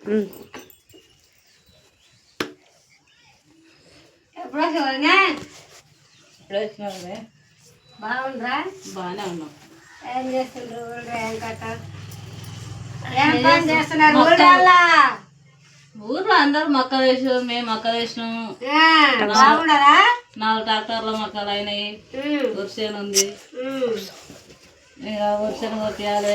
ఎప్పుడు వచ్చినా బాగుండ్రా? బాగానే ఉన్నాం. ఏం చేస్తుండ్రు? ఏం కట్ట? ఏం పని చేస్తున్నారు ఊర్లో అందరూ మొక్కలు వేసాం, మేము మొక్కలు వేసినాము. బాగుండదా? 4 ట్రాక్టర్ల మొక్కలు అయినాయి. వరిసేను ఉంది, ఇక వరిసేను కొట్టియాలి.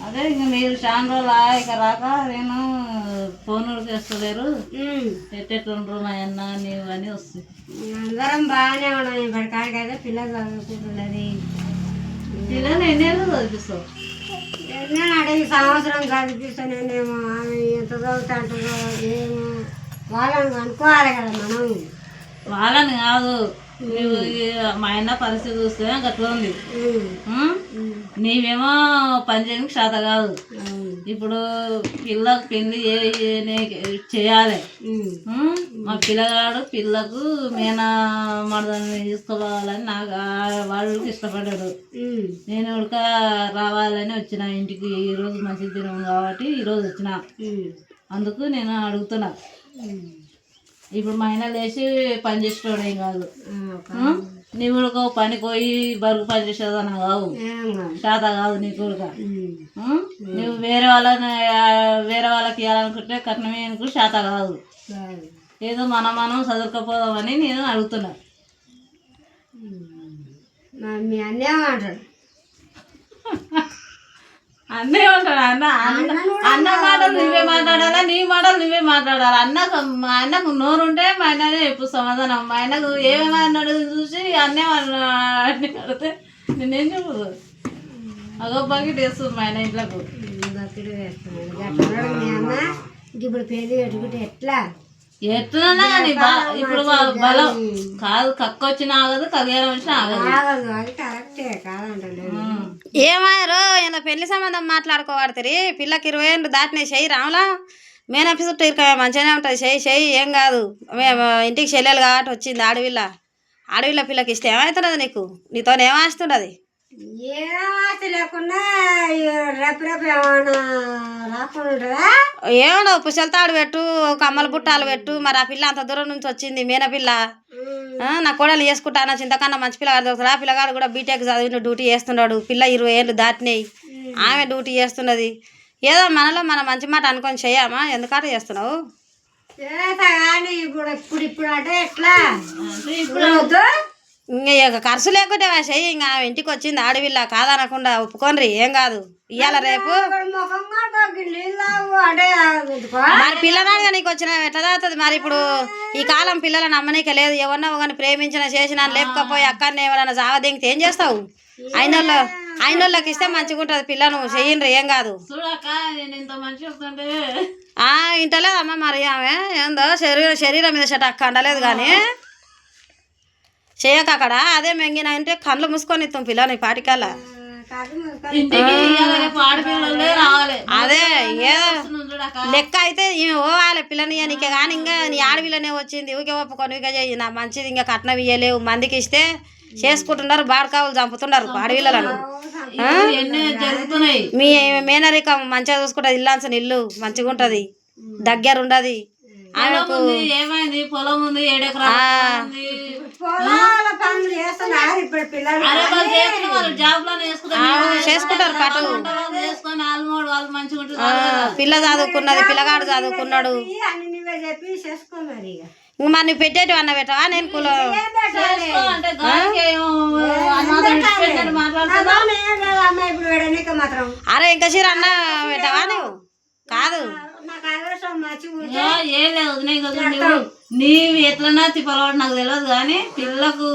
అదే ఇంక మీరు చాలా రోజులు ఇక రాక నేను ఫోన్లు చేస్తలేరు, ఎట్టెట్టుండ్రు మా అన్న నీవు అని వస్తుంది. అందరం బాగానే ఉన్నాం. ఇప్పటికాడికైతే పిల్లలు చదువుకుంటున్నది. పిల్లలు ఎన్నేళ్ళు చదివిస్తావు? నేను అడిగి సంవత్సరం చదివిస్తానేమో. ఆమె ఎంత చదువుతుంటుందో ఏమో వాళ్ళని అనుకోవాలి కదా మనం. వాళ్ళని కాదు, నువ్వు మా అన్న పరిస్థితి చూస్తే గట్లా ఉంది. నీవేమో పని చేయడానికి శాత కాదు. ఇప్పుడు పిల్లకు పెళ్లి చేయాలి. మా పిల్లగాడు పిల్లకు మేనా మడదని తీసుకోవాలని నాకు వాళ్ళకి ఇష్టపడ్డాడు. నేను ఉడక రావాలని వచ్చిన ఇంటికి. ఈరోజు మంచి దినం కాబట్టి ఈరోజు వచ్చిన. అందుకు నేను అడుగుతున్నా. ఇప్పుడు మా ఆయన లేచి పని చేసేటోడేం కాదు. నీ కొడుకు పనికి పోయి బరువు పని చేసేదాన్ని కావు, శాత కాదు నీ కొడుక. నువ్వు వేరే వాళ్ళకి ఇవ్వాలనుకుంటే కట్నమే అనుకుంటే శాత కాదు. ఏదో మనం చదువుకపోదామని నేను అడుగుతున్నా. మీ అన్నే అంటాడు. అన్నే ఉంటాడు. అన్న మాటలు నువ్వే మాట్లాడాలా, నీ మాటలు నువ్వే మాట్లాడాలి. మా అన్నకు నోరుంటే మా అన్ననే ఎప్పుడు సమాధానం. మా అన్నకు ఏమేమన్నాడు చూసి అన్నే అడితే నేనేం చెప్పదు. అగో బకెట్ వేస్తుంది మా ఆయన ఇంట్లోకి. బకెట్ వేస్తున్నాడు మీ అన్న. ఇప్పుడు పెళ్లి పెట్టుకుంటే ఎట్లా? ఎట్లన్నా కానీ ఇప్పుడు బలం కాదు. కక్క వచ్చిన ఆగదు, కళ్యాణం వచ్చిన ఆగదు. అది కరెక్టే కాదంటే. ఏమాయరు ఇలా పెళ్లి సంబంధం మాట్లాడుకోబడుతుంది. పిల్లకి 20 ఏళ్ళు దాటినాయి. చెయ్యి రాములా మేనప్పి చుట్టూ ఇరవై మంచిగానే ఉంటుంది. చెయ్యి ఏం కాదు. మేము ఇంటికి చెల్లెలు కాబట్టి వచ్చింది ఆడవిల్ల పిల్లకి ఇస్తే ఏమవుతున్నది నీకు? నీతో ఏమాస్తున్నది? ఏం ఆస్తి లేకుండా రేపు ఏమన్నా రాకుండా ఏమో పుసలతాడు పెట్టు, కమ్మల బుట్టాలు పెట్టు. మరి ఆ పిల్ల అంత దూరం నుంచి వచ్చింది మేనపిల్ల. నా కోడలు చేసుకుంటానా చింతకన్నా మంచి పిల్లగాడు దొరుకుతాడు. ఆ పిల్లగాడు కూడా బీటెక్ చదివిన డ్యూటీ చేస్తున్నాడు. పిల్ల 20 ఏళ్ళు దాటినాయి, ఆమె డ్యూటీ చేస్తున్నది. ఏదో మనలో మన మంచి మాట అనుకొని చెయ్యమా? ఎందుకంటే చేస్తున్నావు కానీ ఇప్పుడు అంటే ఎట్లా? ఇంకా ఖర్చు లేకుంటే చెయ్యి. ఇంకా ఆమె ఇంటికి వచ్చింది ఆడవిల్ల కాదనకుండా ఒప్పుకోనరి. ఏం కాదు. ఇవాళ రేపు మరి పిల్లనాడుగా నీకు వచ్చిన ఎట్లా తాగుతుంది? మరి ఇప్పుడు ఈ కాలం పిల్లలను అమ్మనీక లేదు. ఎవరినో కానీ ప్రేమించిన చేసిన లేకపోయి అక్కడనే ఎవరైనా జావదింగితే ఏం చేస్తావు? అయినోళ్ళకి ఇస్తే మంచిగా ఉంటుంది. పిల్లను చెయ్యండి, ఏం కాదు. ఇంటలేదమ్మా మరి ఆమె ఏందో శరీరం మీద చెట్టు అక్క అండలేదు కానీ చేయక అక్కడ అదే మెంగిన అంటే కళ్ళు మూసుకొని ఇస్తాం పిల్లని పాటికల్లా. అదే ఏదో లెక్క అయితే ఓవాలి పిల్లని నీకే కానీ ఇంకా నీ ఆడపిల్లనే వచ్చింది ఊకే ఒప్పుకొని ఊకే చేయి. నా మంచిది ఇంకా కట్నం ఇయ్యలేవు. మందికి ఇస్తే చేసుకుంటున్నారు, బాడకావులు చంపుతున్నారు ఆడపిల్లలను. మీ మేనరికం మంచిగా చూసుకుంటుంది. ఇల్లాల్సిన ఇల్లు మంచిగా ఉంటుంది, దగ్గర ఉండదు. ఆమెకు ఏమైంది? పొలం ఉంది, 7 ఎకరాలు చేసుకుంటారు పాటు. పిల్ల చదువుకున్నది, పిల్లగాడు చదువుకున్నాడు. ఇంక మరి నువ్వు పెట్టేటి అన్న పెట్టవా? నేను అరే ఇంకా చీర అన్న పెట్టవా నువ్వు? కాదు ఏం లేదు. నీవు ఎట్లన్నా తిప్పలవాడు నాకు తెలియదు కానీ పిల్లకు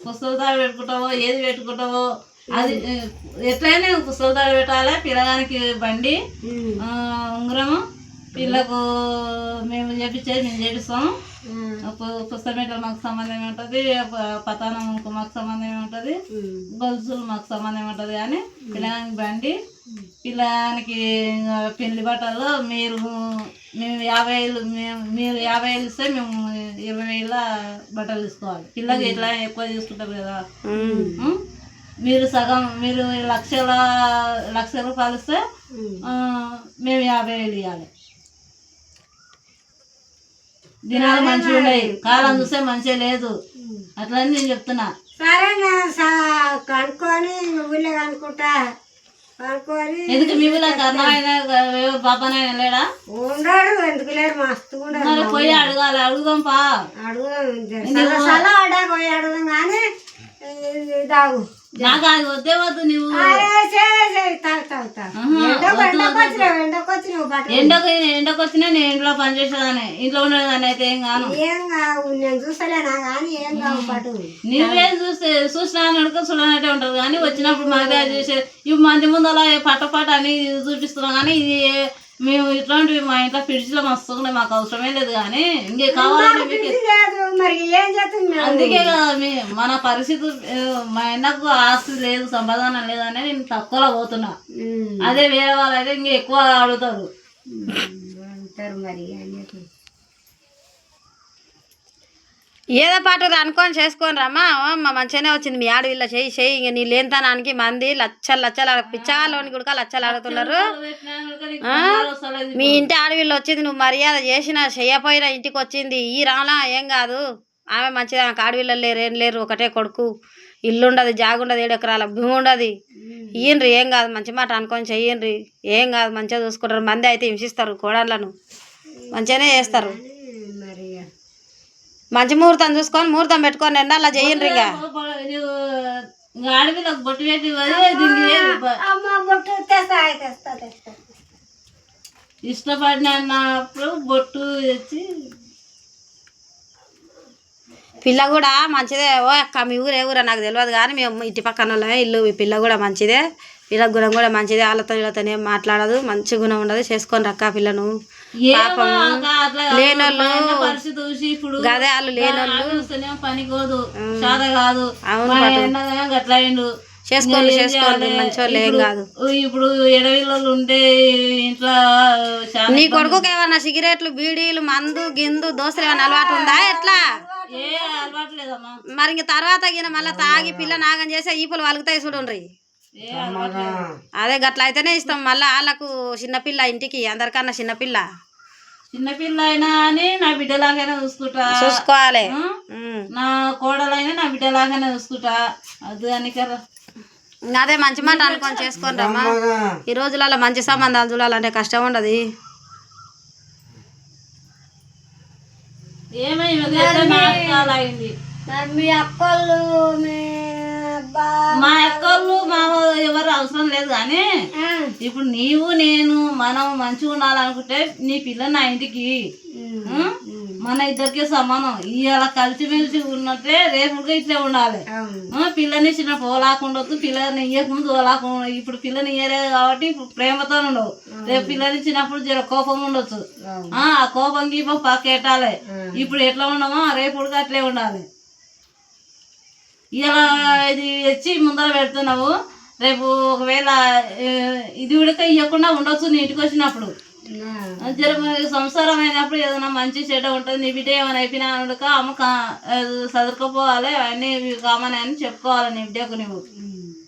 పుస్తకాలు పెట్టుకుంటావో ఏది పెట్టుకుంటావో అది ఎట్లయినా పుస్తకాలు పెట్టాలి. పిల్లగానికి బండి, ఉంగరము, పిల్లకు మేము చేపించేది మేము చేపిస్తాము. పుస్తకం మాకు సంబంధం ఉంటుంది, పతానం మాకు సంబంధం ఉంటుంది, గొలుసులు మాకు సంబంధం ఉంటుంది. కానీ పిల్లగానికి బండి, పిల్లగానికి పెళ్లి బట్టలు మేము 50 ఏళ్ళు మీరు 50 ఏళ్ళు ఇస్తే మేము 20 ఏళ్ళ బట్టలు తీసుకోవాలి. పిల్లకి ఎట్లా ఎక్కువ తీసుకుంటారు కదా. మీరు సగం మీరు లక్ష రూపాయలు ఇస్తే మేము 50,000 ఇవ్వాలి. దినాలు మంచిగా ఉన్నాయి, కాలం చూస్తే మంచిగా లేదు, అట్లని నేను చెప్తున్నా. సరే కనుక్కొని ఊళ్ళో కనుక్కుంటా, కనుక్కొని ఎందుకు మీ ఊళ్ళో కర్ణాయన పాపనైనా లేడా? ఉండడు, ఎందుకు లేడు, మస్తు ఉండడు. మరి పోయి అడగాలి, అడుగుదాం పా, అడుగుదాం సలా అడా పోయి అడుగుదాం కానీ దాగు నాకు అది వద్దే వద్దు. నువ్వు ఎండకు వచ్చినా నేను ఇంట్లో పని చేసేదాన్ని, ఇంట్లో ఉండేదాన్ని అయితే ఏం కాను. నేను చూసలేనా కానీ ఏం కావు పట్టు. నువ్వేం చూసినా అడుగు చూడనట్టే ఉంటది కానీ వచ్చినప్పుడు మాకు చూసే ఇవి మంది ముందు అలా పట్ట అని చూపిస్తున్నాం. కానీ ఇది మేము ఇట్లాంటివి మా ఇంట్లో ఫ్రిడ్జ్ లో మస్తు ఉన్నాయి, మాకు అవసరమే లేదు. కానీ ఇంకే కావాలంటే అందుకే కదా మన పరిస్థితి, మా అన్నకు ఆస్తి లేదు, సంపాదన లేదని నేను తక్కువలో పోతున్నా. అదే వేరే వాళ్ళు అయితే ఇంకా ఎక్కువ అడుగుతారు. మరి ఏదో పాటు అనుకొని చేసుకొని రమ్మా. అమ్మ మంచిగానే వచ్చింది మీ ఆడవిల్ల చేయి ఇంక నీ లేనితనానికి మంది లచ్చలు పిచ్చాలోని కూడా లచ్చలు అడుగుతున్నారు. మీ ఇంటి ఆడవిల్ల వచ్చింది, నువ్వు మర్యాద చేసినా చెయ్యపోయినా ఇంటికి వచ్చింది. ఈ రాలా ఏం కాదు, ఆమె మంచిది, ఆమె ఆడవిల్లలు లేరు, ఏం లేరు, ఒకటే కొడుకు, ఇల్లు ఉండదు, జాగుండదు, 7 ఎకరాల భూమి ఉండదు. ఇయ్యండ్రి, ఏం కాదు, మంచి మాట అనుకొని చెయ్యండ్రి, ఏం కాదు, మంచిగా చూసుకుంటారు. మంది అయితే హింసిస్తారు, కోడళ్ళను మంచిగానే చేస్తారు. మంచి ముహూర్తం చూసుకొని ముహూర్తం పెట్టుకొని అలా చెయ్యండి. ఆడపిల్లకు బొట్టు పెట్టి ఇష్టపడినప్పుడు బొట్టు తెచ్చి పిల్ల కూడా మంచిదే. ఓ అక్క మీ ఊరు ఏ ఊరా నాకు తెలియదు కానీ మేము ఇంటి పక్కన వాళ్ళమే ఇల్లు. ఈ పిల్ల కూడా మంచిదే, పిల్ల గుణం కూడా మంచిదే, వాళ్ళతో వీళ్ళతో ఏం మాట్లాడదు, మంచి గుణం ఉండదు. చేసుకొని రక్క పిల్లను. పాపం లేనోళ్ళు గదే, వాళ్ళు లేనోళ్ళు పనికోదు, చాద కాదు, గట్లయిండు. చేసుకోండి మంచోళ్ళు, ఏం కాదు. ఇప్పుడు ఎడవిళ్ళు ఉంటే ఇంట్లో నీ కొడుకుకి ఏమన్నా సిగరెట్లు, బీడీలు, మందు గిందు దోస్తులు ఏమన్నా అలవాటు ఉందా ఎట్లా? ఏ అలవాటు లేదమ్మా. మరి ఇంక తర్వాత గిన మళ్ళీ తాగి పిల్ల నాగం చేసే ఈపులు వలుగుతాయి చూడండి. అదే గట్ల అయితేనే ఇస్తాం. మళ్ళీ వాళ్ళకు చిన్నపిల్ల, ఇంటికి అందరికన్నా చిన్నపిల్ల అయినా అని నా బిడ్డలాగానే చూసుకోవాలి. నా కోడలైనా నా బిడ్డలాగానే చూసుకుంటా. అది అని కదా, అదే మంచి మాట అనుకొని చేసుకొని రమ్మా. ఈ రోజులలో మంచి సంబంధాలు చూడాలంటే కష్టం ఉండదు. ఏమైంది మీ అక్కలు మా అక్కలు మా ఎవరు అవసరం లేదు. కానీ ఇప్పుడు నీవు నేను మనం మంచిగా ఉండాలనుకుంటే నీ పిల్ల నా ఇంటికి మన ఇద్దరికి సమానం. ఇవాళ కలిసిమెలిసి ఉన్నట్టే రేపు ఇట్లే ఉండాలి. పిల్లని చిన్న పోలాకుండొద్దు, పిల్లని ఇయ్యకముందు పోలాకుండా. ఇప్పుడు పిల్లని ఇయ్యలేదు కాబట్టి ఇప్పుడు ప్రేమతో ఉండవు. రేపు పిల్లని ఇచ్చినప్పుడు జర కోపం ఉండొచ్చు, ఆ కోపం గీపం పక్కెట్టాలి. ఇప్పుడు ఎట్లా ఉండమో రేపు అట్లే ఉండాలి. ఇలా ఇది వచ్చి ముందర పెడుతున్నావు, రేపు ఒకవేళ ఇది ఉడక ఇవ్వకుండా ఉండొచ్చు నీ ఇంటికి వచ్చినప్పుడు. జర సంసారం అయినప్పుడు ఏదైనా మంచి చెడ్డ ఉంటుంది. నీ బిడ్డ ఏమైనా అయిపోయినా ఉడక అమ్మ చదువుకోపోవాలి, అవన్నీ కామని అని చెప్పుకోవాలి నీ బిడ్డకు. నువ్వు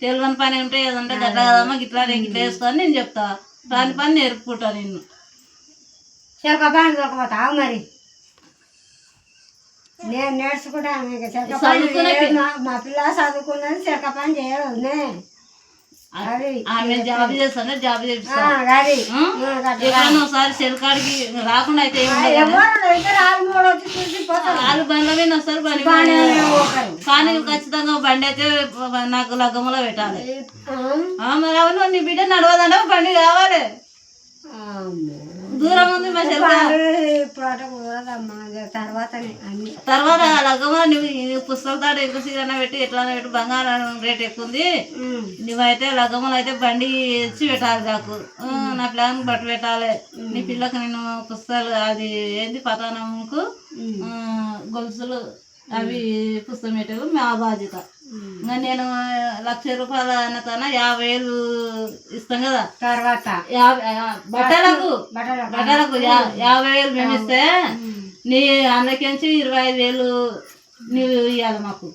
తెలియని పని ఉంటే ఏదంటే గట్ల కదమ్మా గిట్లా గిట్ల వేసుకొని నేను చెప్తా, దాని పని నేర్పుకుంటా నిన్ను. మరి నేను నేర్చుకుంటాను. మా పిల్ల చదువుకున్నది చెక్క పని చేయదు. ఆమె జాబ్ చేస్తాను, జాబ్ చేపిస్తాను. ఒకసారి చెలకాడికి రాకుండా అయితే వాళ్ళు బండ్ల మీద వస్తారు, కానీ ఖచ్చితంగా బండి అయితే నాకు లగ్గములో పెట్టాలి. మరి అవును నీ బిడ్డ నడవదంటే బండి కావాలి. దూరం ఉంది మా తర్వాత లగ్గమా నువ్వు పుస్తకాలు ఎక్కువ సీరన పెట్టి ఎట్లా పెట్టి బంగారం రేట్ ఎక్కువ ఉంది. నువ్వైతే లగ్గములు అయితే బండి ఇచ్చి పెట్టాలి. నాకు నా పిల్లకి బట్ట పెట్టాలి. నీ పిల్లకి నేను పుస్తకాలు అది ఏంది పతానముకు గొలుసులు అవి పుస్తకం పెట్టారు మా బాధ్యత. ఇంకా నేను 1,00,000 రూపాయలు అన్న తన 50,000 ఇస్తాం కదా. తర్వాత బట్టలకు 50,000 మేము ఇస్తే నీ అందులోకించి 25,000 నువ్వు ఇవ్వాలి మాకు.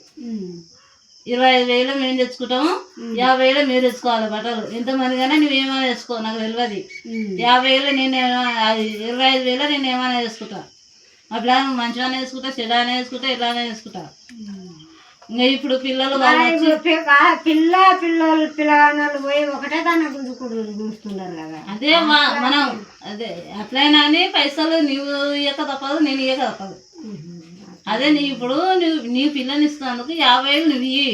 25,000 మేము తెచ్చుకుంటాము, 50,000 మీరు తెచ్చుకోవాలి బట్టలు. ఎంతమందిగానే నువ్వేమైనా తెచ్చుకో, నాకు తెలియదు. 50,000 నేను 25,000 నేను ఏమైనా వేసుకుంటా. మా పిల్లలు మంచిగానే వేసుకుంటా, చెడానే వేసుకుంటా, ఇలానే వేసుకుంటా. ఇంకా ఇప్పుడు పిల్లలు పిల్లగాళ్ళు పోయి ఒకటే దాన్ని చూస్తున్నారు కదా. అదే మనం అదే అట్లయినా అని పైసలు నువ్వు ఇయ్యక తప్పదు, నేను ఇయ్యక తప్పదు. అదే నీ ఇప్పుడు నీ పిల్లని ఇస్తున్నందుకు 50,000 నువ్వు ఇయ్యి,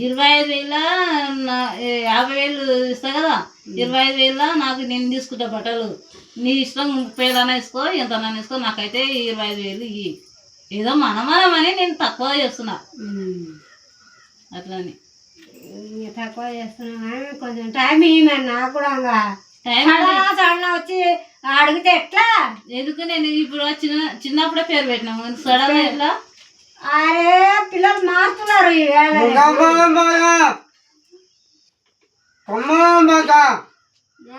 25,000 50,000 ఇస్తా కదా, 25,000 నాకు నేను తీసుకుంటా బట్టలు. నీ ఇష్టం 30,000 వేసుకో, ఎంతనా వేసుకో, నాకైతే 25,000 ఇయ్యి. ఏదో మనమని నేను తక్కువ చేస్తున్నా అట్లని. తక్కువ చేస్తున్నా కానీ కొంచెం టైం ఇవ్వమని నాకు కూడా. టైం వచ్చి అడిగితే ఎట్లా? ఎందుకు నేను ఇప్పుడు చిన్నప్పుడే పేరు పెట్టినాము, సడన్ ఎట్లా? అరే పిల్లలు మారుతున్నారు.